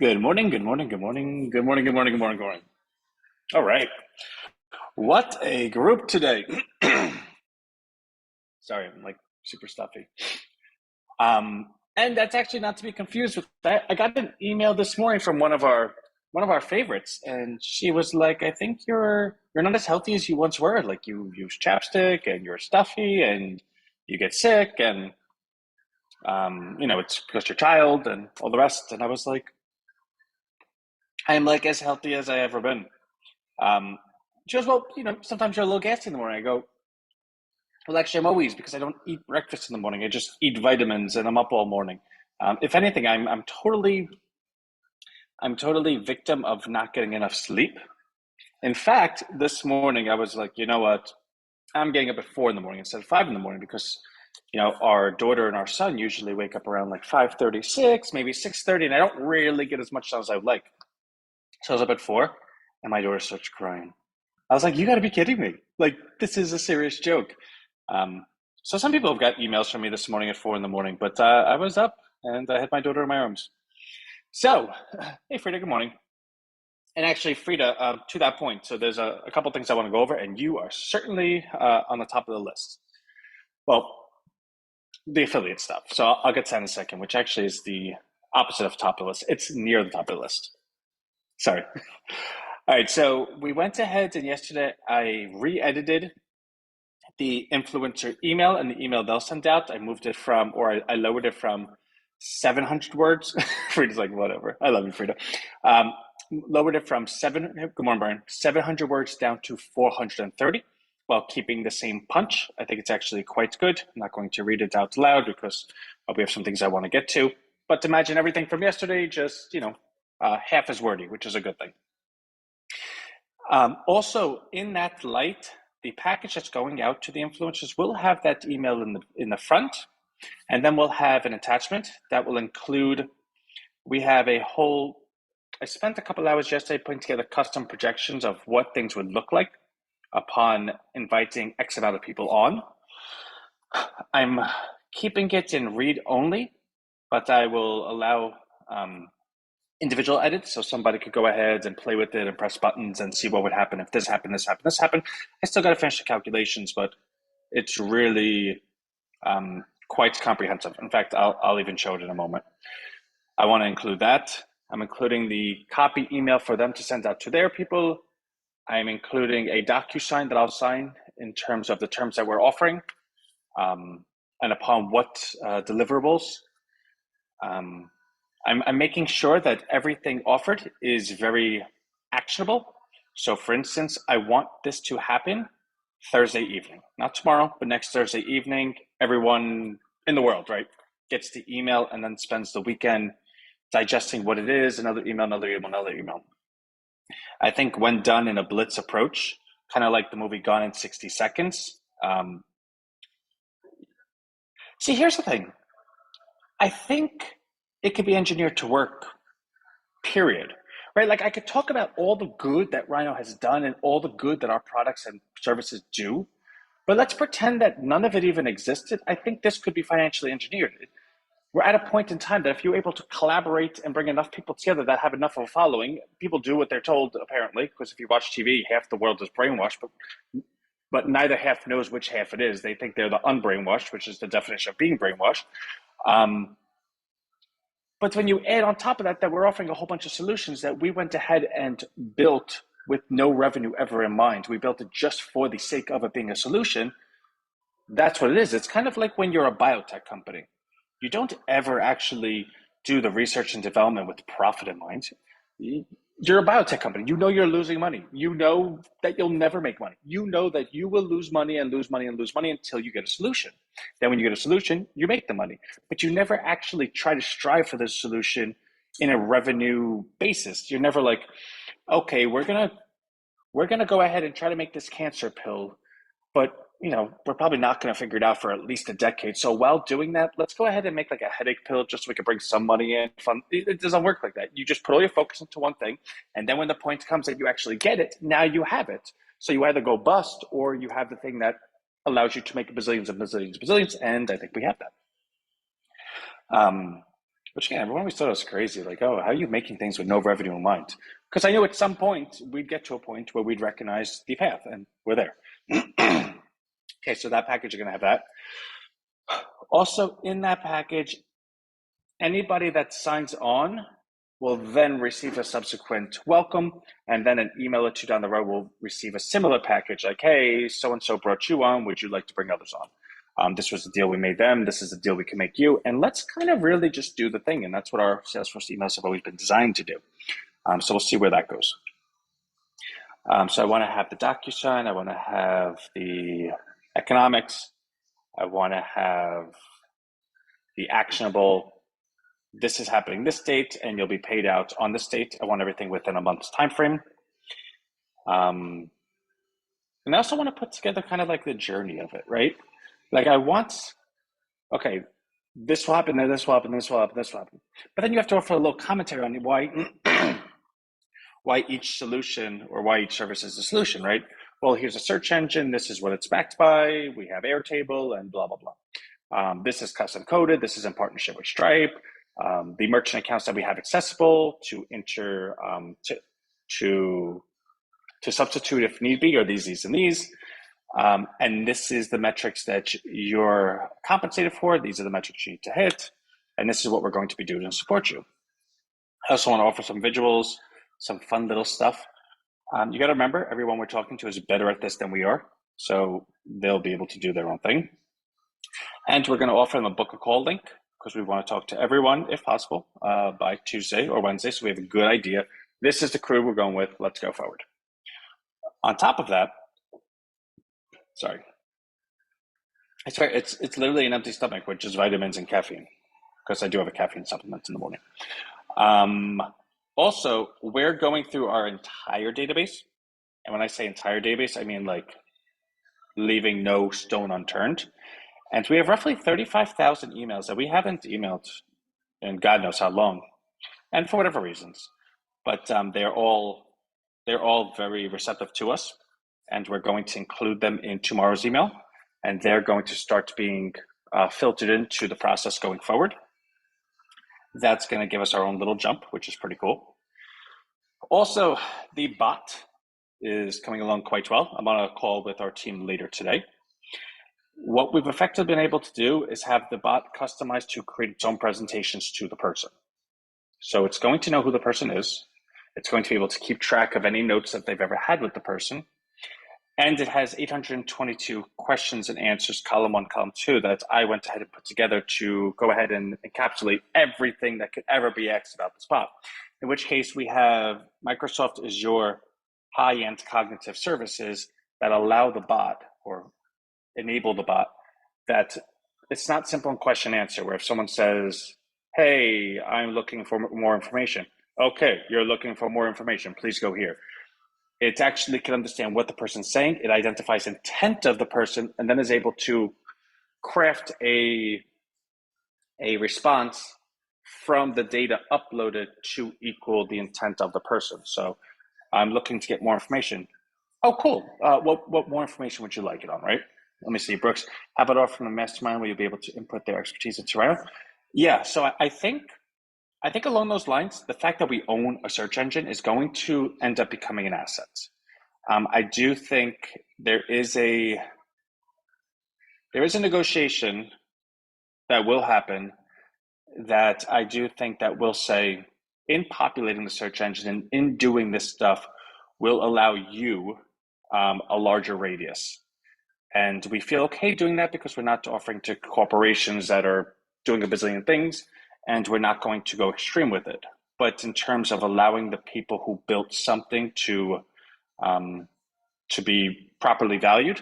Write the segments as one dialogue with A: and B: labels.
A: Good morning, good morning, good morning, good morning, good morning, good morning, good morning. All right. What a group today. Sorry, I'm like super stuffy. And that's actually not to be confused with that. I got an email this morning from one of our favorites, and she was like, I think you're not as healthy as you once were. Like you use chapstick and you're stuffy and you get sick and it's because you're a child and all the rest. And I was like, I'm like as healthy as I ever been. Um, she goes, well, sometimes you're a little gassy in the morning. I go, well, actually, I'm always because I don't eat breakfast in the morning. I just eat vitamins and I'm up all morning. If anything, I'm totally victim of not getting enough sleep. In fact, this morning I was like, you know what? I'm getting up at 4 in the morning instead of 5 in the morning because our daughter and our son usually wake up around like 5:36, maybe 6:30, and I don't really get as much time as I would like. So I was up at 4, and my daughter starts crying. I was like, you got to be kidding me. Like, this is a serious joke. Um, so some people have got emails from me this morning at 4 in the morning, but I was up and I had my daughter in my arms. So, hey, Frida, good morning. And actually, Frida, to that point, so there's a couple things I want to go over, and you are certainly on the top of the list. Well, the affiliate stuff. So I'll get to that in a second, which actually is the opposite of top of the list. It's near the top of the list. Sorry. All right, so we went ahead and yesterday I re-edited the influencer email and the email they'll send out. I moved it from, or I lowered it from 700 words. Frida's like, whatever. I love you, Frida. Um, Lowered it from good morning, Brian, 700 words down to 430 while keeping the same punch. I think it's actually quite good. I'm not going to read it out loud because we have some things I want to get to. But imagine everything from yesterday, just, half as wordy, which is a good thing. Also, in that light, the package that's going out to the influencers will have that email in the front, and then we'll have an attachment that will include. We have a whole. I spent a couple hours yesterday putting together custom projections of what things would look like upon inviting X amount of people on. I'm keeping it in read only, but I will allow individual edits, so somebody could go ahead and play with it and press buttons and see what would happen if this happened, this happened, this happened. I still got to finish the calculations, but it's really quite comprehensive. In fact, I'll even show it in a moment. I want to include that. I'm including the copy email for them to send out to their people. I'm including a DocuSign that I'll sign in terms of the terms that we're offering and upon what deliverables. I'm making sure that everything offered is very actionable. So, for instance, I want this to happen Thursday evening, not tomorrow, but next Thursday evening. Everyone in the world, right, gets the email and then spends the weekend digesting what it is, another email, another email, another email. I think when done in a blitz approach, kind of like the movie Gone in 60 Seconds. See, here's the thing. I think it could be engineered to work, period. Right? Like I could talk about all the good that Rhino has done and all the good that our products and services do, but let's pretend that none of it even existed. I think this could be financially engineered. We're at a point in time that if you're able to collaborate and bring enough people together that have enough of a following, people do what they're told, apparently, because if you watch TV, half the world is brainwashed, but neither half knows which half it is. They think they're the unbrainwashed, which is the definition of being brainwashed. Um, but when you add on top of that we're offering a whole bunch of solutions that we went ahead and built with no revenue ever in mind. We built it just for the sake of it being a solution. That's what it is. It's kind of like when you're a biotech company. You don't ever actually do the research and development with profit in mind. You're a biotech company. You know you're losing money. You know that you'll never make money. You know that you will lose money and lose money and lose money until you get a solution. Then when you get a solution, you make the money. But you never actually try to strive for this solution in a revenue basis. You're never like, okay, we're gonna go ahead and try to make this cancer pill, but we're probably not going to figure it out for at least a decade. So while doing that, let's go ahead and make like a headache pill just so we can bring some money in. Fun. It doesn't work like that. You just put all your focus into one thing, and then when the point comes that you actually get it, now you have it. So you either go bust or you have the thing that allows you to make bazillions and bazillions and bazillions, and I think we have that. Which again, everyone always thought it was crazy. Like, oh, how are you making things with no revenue in mind? Because I knew at some point we'd get to a point where we'd recognize the path, and we're there. Okay, so that package, you're going to have that. Also, in that package, anybody that signs on will then receive a subsequent welcome, and then an email or two down the road will receive a similar package like, hey, so-and-so brought you on. Would you like to bring others on? This was the deal we made them. This is the deal we can make you. And let's kind of really just do the thing. And that's what our Salesforce emails have always been designed to do. So we'll see where that goes. So I want to have the DocuSign. I want to have the economics. I want to have the actionable. This is happening this date, and you'll be paid out on this date. I want everything within a month's time frame. And I also want to put together kind of like the journey of it, right? Like I want, okay, this will happen, then this will happen, this will happen, this will happen. But then you have to offer a little commentary on why why each solution or why each service is a solution, right? Well, here's a search engine. This is what it's backed by. We have Airtable and blah, blah, blah. This is custom coded. This is in partnership with Stripe. The merchant accounts that we have accessible to enter to substitute if need be, or these, and these. And this is the metrics that you're compensated for. These are the metrics you need to hit. And this is what we're going to be doing to support you. I also want to offer some visuals, some fun little stuff. You got to remember, everyone we're talking to is better at this than we are. So they'll be able to do their own thing. And we're going to offer them a book a call link because we want to talk to everyone, if possible, by Tuesday or Wednesday. So we have a good idea. This is the crew we're going with. Let's go forward. On top of that, sorry, I swear it's literally an empty stomach with just vitamins and caffeine, because I do have a caffeine supplement in the morning. Also, we're going through our entire database. And when I say entire database, I mean like leaving no stone unturned. And we have roughly 35,000 emails that we haven't emailed in God knows how long, and for whatever reasons. But they're all very receptive to us, and we're going to include them in tomorrow's email, and they're going to start being filtered into the process going forward. That's going to give us our own little jump, which is pretty cool. Also, the bot is coming along quite well. I'm on a call with our team later today. What we've effectively been able to do is have the bot customized to create its own presentations to the person. So it's going to know who the person is. It's going to be able to keep track of any notes that they've ever had with the person. And it has 822 questions and answers, column 1, column 2, that I went ahead and put together to go ahead and encapsulate everything that could ever be asked about the bot. In which case we have Microsoft Azure high-end cognitive services that allow the bot, or enable the bot, that it's not simple and question answer, where if someone says, hey, I'm looking for more information. Okay, you're looking for more information. Please go here. It actually can understand what the person's saying. It identifies intent of the person, and then is able to craft a response from the data uploaded to equal the intent of the person. So I'm looking to get more information. Oh, cool. What more information would you like it on, right? Let me see, Brooks. How about off from the mastermind? Will you be able to input their expertise into Rhino? Yeah, so I think along those lines, the fact that we own a search engine is going to end up becoming an asset. I do think there is a negotiation that will happen, that I do think that will say, in populating the search engine and in doing this stuff, will allow you a larger radius. And we feel okay doing that because we're not offering to corporations that are doing a bazillion things, and we're not going to go extreme with it. But in terms of allowing the people who built something to be properly valued,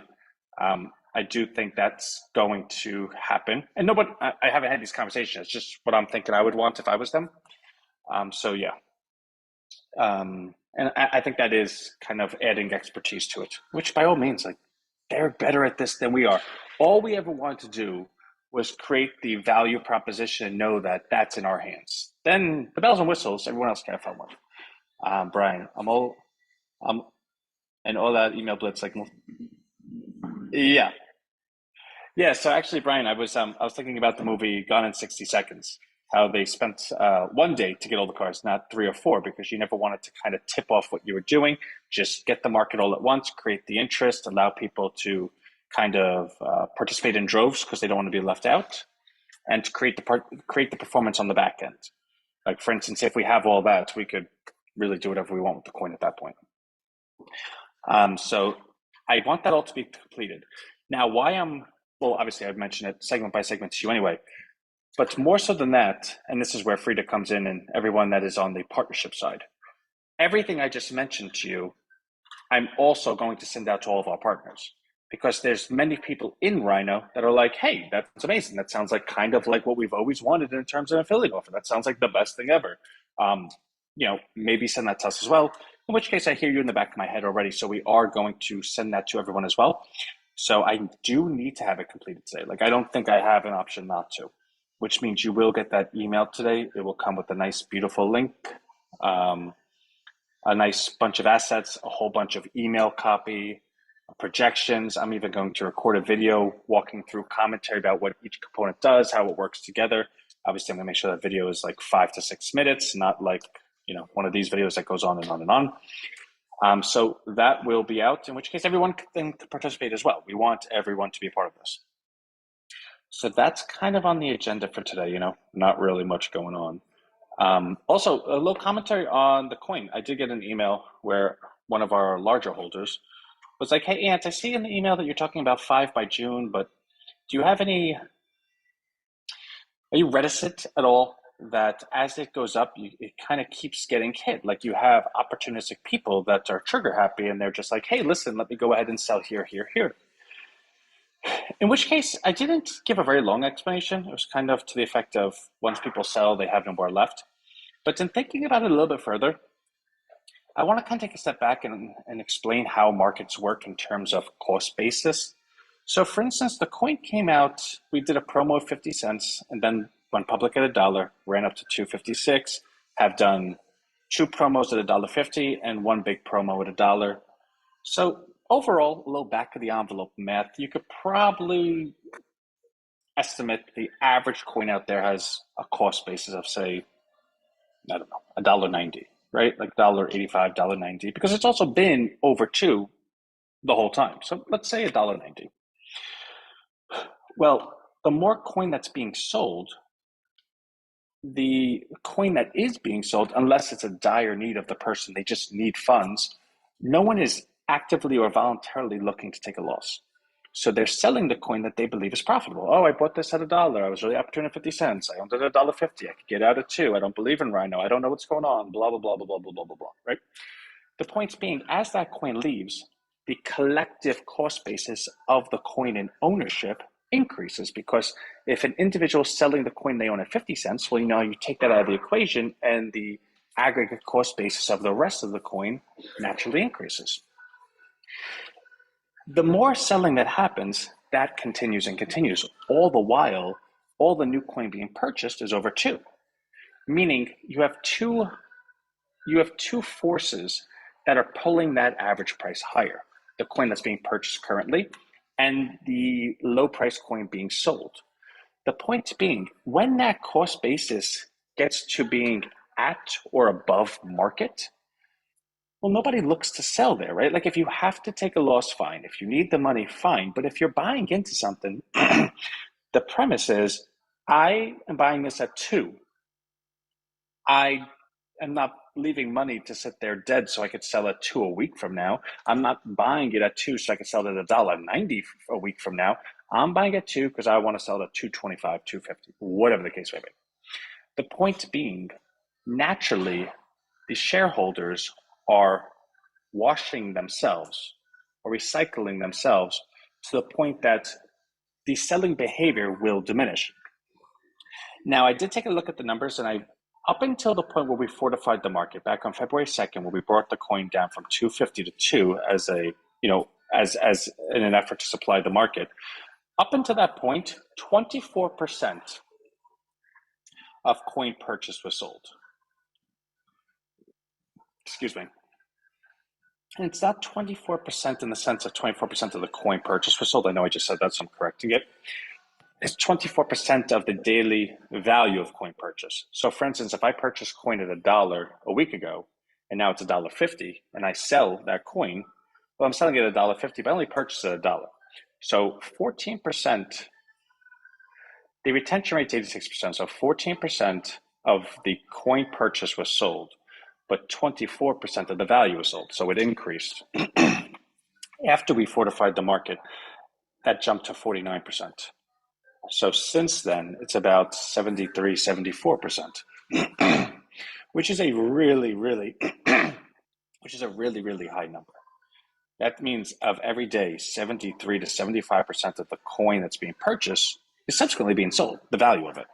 A: I do think that's going to happen. And nobody, I haven't had these conversations. It's just what I'm thinking I would want if I was them. So yeah. And I think that is kind of adding expertise to it, which by all means, like, they're better at this than we are. All we ever wanted to do was create the value proposition and know that that's in our hands. Then the bells and whistles, everyone else can have fun with. Brian, and all that email blitz, like, yeah. Yeah, so actually, Brian, I was thinking about the movie Gone in 60 Seconds. how they spent 1 day to get all the cars, not 3 or 4, because you never wanted to kind of tip off what you were doing. Just get the market all at once, create the interest, allow people to kind of participate in droves because they don't want to be left out, and to create the performance on the back end. Like for instance, if we have all that, we could really do whatever we want with the coin at that point. So I want that all to be completed. Now, well, obviously I've mentioned it segment by segment to you anyway, but more so than that, and this is where Frida comes in and everyone that is on the partnership side, everything I just mentioned to you, I'm also going to send out to all of our partners, because there's many people in Rhino that are like, hey, that's amazing. That sounds like kind of like what we've always wanted in terms of affiliate offer. That sounds like the best thing ever. Maybe send that to us as well. In which case I hear you in the back of my head already. So we are going to send that to everyone as well. So I do need to have it completed today. Like, I don't think I have an option not to, which means you will get that email today. It will come with a nice, beautiful link, a nice bunch of assets, a whole bunch of email copy, projections. I'm even going to record a video walking through commentary about what each component does, how it works together. Obviously, I'm going to make sure that video is like 5 to 6 minutes, not like, one of these videos that goes on and on and on. So that will be out, in which case everyone can participate as well. We want everyone to be a part of this. So that's kind of on the agenda for today, not really much going on. Also, a little commentary on the coin. I did get an email where one of our larger holders was like, hey, Ant, I see in the email that you're talking about 5 by June, but do you have are you reticent at all that as it goes up, it kind of keeps getting hit? Like, you have opportunistic people that are trigger happy and they're just like, hey, listen, let me go ahead and sell here, here, here. In which case, I didn't give a very long explanation. It was kind of to the effect of, once people sell, they have no more left. But in thinking about it a little bit further, I want to kind of take a step back and explain how markets work in terms of cost basis. So for instance, the coin came out, we did a promo of 50 cents and then went public at $1, ran up to 2.56, have done 2 promos at $1.50 and 1 big promo at $1. So overall, a little back of the envelope math, you could probably estimate the average coin out there has a cost basis of, say, I don't know, $1.90, right? Like $1.85, $1.90, because it's also been over 2 the whole time. So let's say $1.90. Well, the more coin that's being sold, the coin that is being sold, unless it's a dire need of the person, they just need funds, no one is actively or voluntarily looking to take a loss. So they're selling the coin that they believe is profitable. Oh, I bought this at $1. I was really up 250 cents. I owned it at $1.50. I could get out at 2. I don't believe in Rhino. I don't know what's going on. Blah, blah, blah, blah, blah, blah, blah, blah, blah, right? The point being, as that coin leaves, the collective cost basis of the coin in ownership increases, because if an individual is selling the coin they own at 50 cents, well, you take that out of the equation and the aggregate cost basis of the rest of the coin naturally increases. The more selling that happens, that continues and continues. All the while, all the new coin being purchased is over 2, meaning you have two forces that are pulling that average price higher. The coin that's being purchased currently and the low price coin being sold. The point being, when that cost basis gets to being at or above market, well, nobody looks to sell there, right? Like, if you have to take a loss, fine. If you need the money, fine. But if you're buying into something, the premise is, I am buying this at 2. I am not leaving money to sit there dead so I could sell at 2 a week from now. I'm not buying it at 2 so I could sell it at $1.90 a week from now. I'm buying it at 2 because I want to sell it at $2.25, $2.50, whatever the case may be. The point being, naturally, the shareholders are washing themselves or recycling themselves to the point that the selling behavior will diminish. Now, I did take a look at the numbers, and up until the point where we fortified the market back on February 2nd, where we brought the coin down from 250 to 2 as as in an effort to supply the market, up until that point, 24% of coin purchase was sold. Excuse me. And it's not 24% in the sense of 24% of the coin purchase was sold. I know I just said that, so I'm correcting it. It's 24% of the daily value of coin purchase. So for instance, if I purchased coin at $1 a week ago, and now it's $1.50, and I sell that coin, well, I'm selling it at $1.50, but I only purchased it at $1. So 14%, the retention rate is 86%. So 14% of the coin purchase was sold, but 24% of the value was sold. So it increased. After we fortified the market, that jumped to 49%. So since then, it's about 73, 74%, which is a really, really, which is a really, really high number. That means of every day, 73 to 75% of the coin that's being purchased is subsequently being sold, the value of it,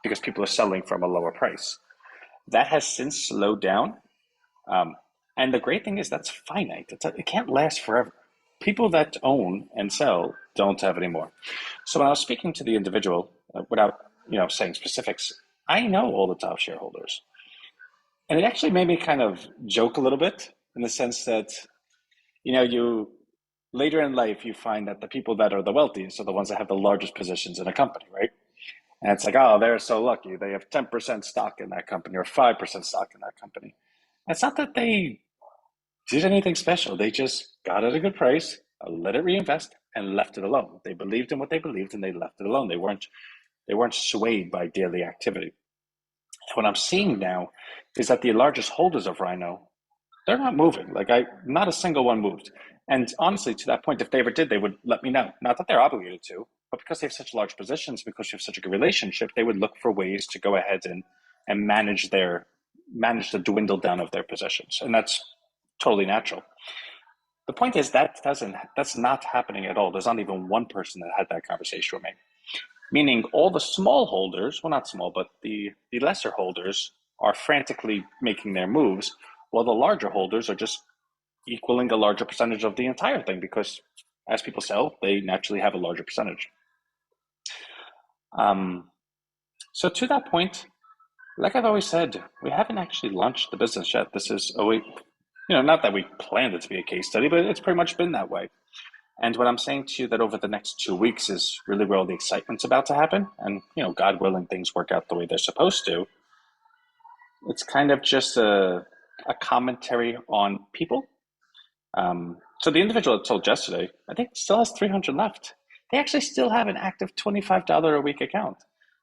A: because people are selling from a lower price. That has since slowed down. And the great thing is that's finite. It can't last forever. People that own and sell don't have any more. So when I was speaking to the individual, without saying specifics, I know all the top shareholders, and it actually made me kind of joke a little bit in the sense that you later in life you find that the people that are the wealthiest are the ones that have the largest positions in a company, right? And it's like, oh, they're so lucky. They have 10% stock in that company or 5% stock in that company. It's not that they did anything special. They just got at a good price, let it reinvest, and left it alone. They believed in what they believed, and they left it alone. They weren't swayed by daily activity. What I'm seeing now is that the largest holders of Rhino, they're not moving. Not a single one moved. And honestly, to that point, if they ever did, they would let me know. Not that they're obligated to, but because they have such large positions, because you have such a good relationship, they would look for ways to go ahead and manage the dwindle down of their positions. And that's totally natural. The point is that's not happening at all. There's not even one person that had that conversation with me. Meaning all the small holders, well, not small, but the lesser holders are frantically making their moves, while the larger holders are just equaling a larger percentage of the entire thing, because as people sell, they naturally have a larger percentage. So to that point, like I've always said, we haven't actually launched the business yet. This is not that we planned it to be a case study, but it's pretty much been that way. And what I'm saying to you that over the next 2 weeks is really where all the excitement's about to happen. And, God willing, things work out the way they're supposed to. It's kind of just a commentary on people. So the individual that sold yesterday, I think still has 300 left. They actually still have an active $25 a week account.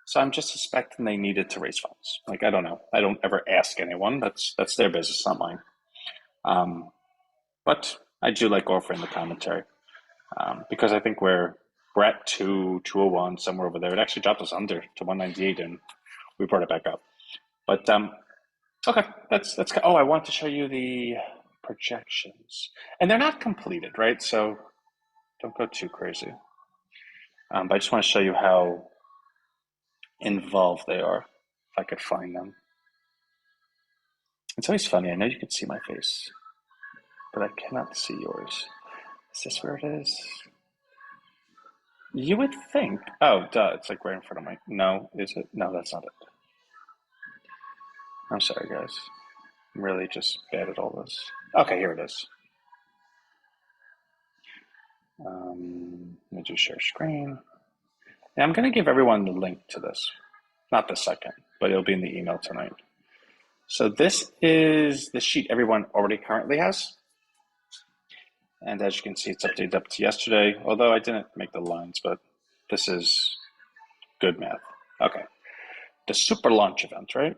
A: So I'm just suspecting they needed to raise funds. I don't know. I don't ever ask anyone. That's their business, not mine. But I do like offering the commentary. Because I think we're at 201, somewhere over there. It actually dropped us under to 198, and we brought it back up. But okay, that's. Oh, I want to show you the projections, and they're not completed, right? So don't go too crazy. But I just want to show you how involved they are. If I could find them, it's always funny. I know you can see my face, but I cannot see yours. Is this where it is? You would think. Oh, duh, it's right in front of me. No, is it? No, that's not it. I'm sorry, guys. I'm really just bad at all this. Okay, here it is. Let me just share screen. And I'm going to give everyone the link to this. Not the second, but it'll be in the email tonight. So this is the sheet everyone already currently has. And as you can see, it's updated up to yesterday, although I didn't make the lines, but this is good math. Okay. The super launch event, right,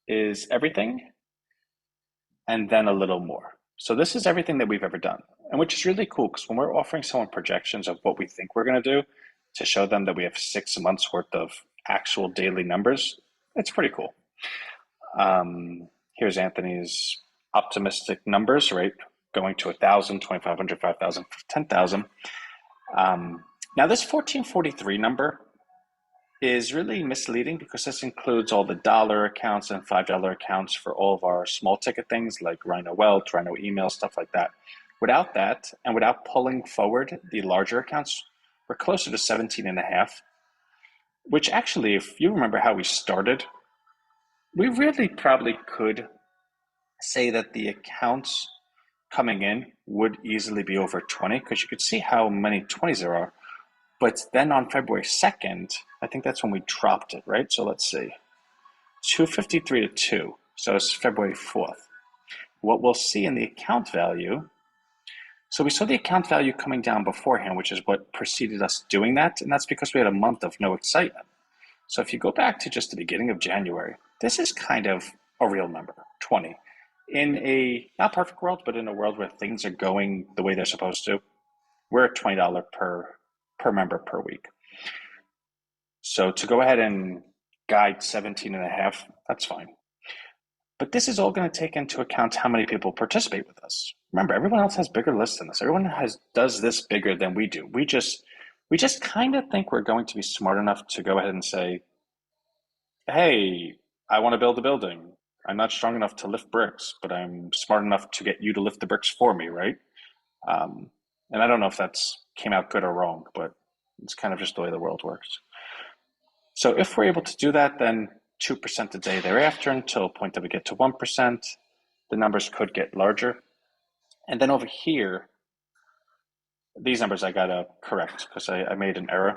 A: is everything and then a little more. So this is everything that we've ever done, and which is really cool because when we're offering someone projections of what we think we're going to do to show them that we have 6 months worth of actual daily numbers, it's pretty cool. Here's Anthony's optimistic numbers, right? Going to 1,000, 2,500, 5,000, 10,000. Now this 1443 number is really misleading because this includes all the dollar accounts and $5 accounts for all of our small ticket things like Rhino Wealth, Rhino Email, stuff like that. Without that, and without pulling forward the larger accounts, we're closer to 17 and a half, which actually, if you remember how we started, we really probably could say that the accounts coming in would easily be over 20 because you could see how many 20s there are. But then on February 2nd, I think that's when we dropped it, right? So let's see, 253 to 2. So it's February 4th. What we'll see in the account value, so we saw the account value coming down beforehand, which is what preceded us doing that. And that's because we had a month of no excitement. So if you go back to just the beginning of January, this is kind of a real number, 20. In a not perfect world, but in a world where things are going the way they're supposed to, we're at $20 per member per week. So to go ahead and guide 17 and a half, that's fine. But this is all going to take into account how many people participate with us. Remember, everyone else has bigger lists than us. Everyone does this bigger than we do. We just kind of think we're going to be smart enough to go ahead and say, hey, I want to build a building. I'm not strong enough to lift bricks, but I'm smart enough to get you to lift the bricks for me, right? And I don't know if that's came out good or wrong, but it's kind of just the way the world works. So if we're able to do that, then 2% a day thereafter until a point that we get to 1%, the numbers could get larger. And then over here, these numbers I gotta correct because I made an error.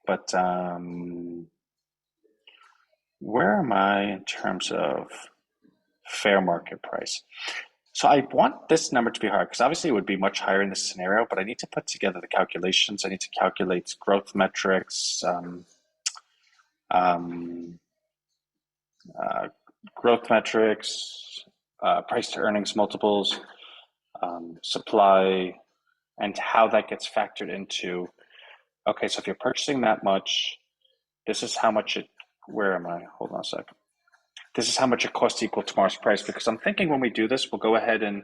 A: But where am I in terms of fair market price? So I want this number to be higher because obviously it would be much higher in this scenario, but I need to put together the calculations. I need to calculate growth metrics, price to earnings multiples, supply, and how that gets factored into, okay, so if you're purchasing that much, this is how much it, where am I? Hold on a second. This is how much it costs to equal tomorrow's price, because I'm thinking when we do this, we'll go ahead and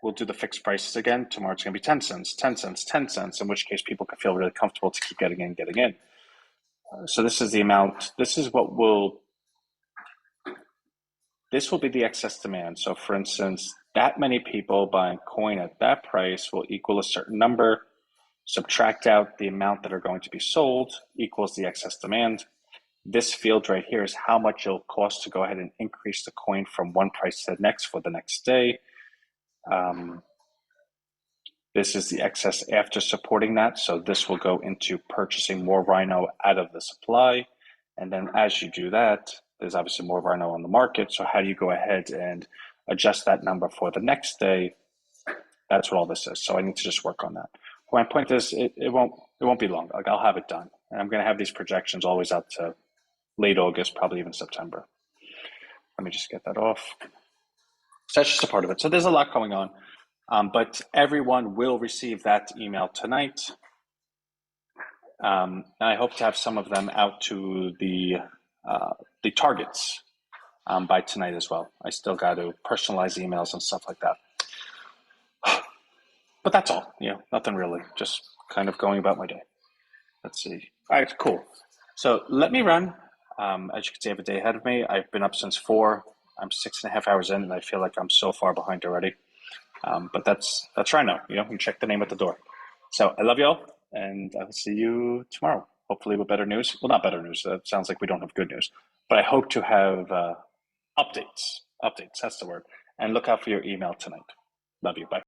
A: we'll do the fixed prices again. Tomorrow it's going to be 10 cents, 10 cents, 10 cents, in which case people can feel really comfortable to keep getting in. So this is the amount, this will be the excess demand. So for instance, that many people buying coin at that price will equal a certain number. Subtract out the amount that are going to be sold equals the excess demand. This field right here is how much it'll cost to go ahead and increase the coin from one price to the next for the next day. This is the excess after supporting that. So this will go into purchasing more Rhino out of the supply. And then as you do that, there's obviously more Rhino on the market. So how do you go ahead and adjust that number for the next day? That's what all this is. So I need to just work on that. My point is, it won't be long. Like, I'll have it done, and I'm going to have these projections always out to late August, probably even September. Let me just get that off. So that's just a part of it. So there's a lot going on, but everyone will receive that email tonight. And I hope to have some of them out to the targets by tonight as well. I still got to personalize emails and stuff like that. But that's all, nothing really, just kind of going about my day. Let's see. All right, cool. So let me run. As you can see, I have a day ahead of me. I've been up since 4. I'm 6.5 hours in, and I feel like I'm so far behind already. But that's Rhino. You check the name at the door. So I love y'all, and I'll see you tomorrow. Hopefully with better news. Well, not better news. That sounds like we don't have good news. But I hope to have updates. Updates, that's the word. And look out for your email tonight. Love you. Bye.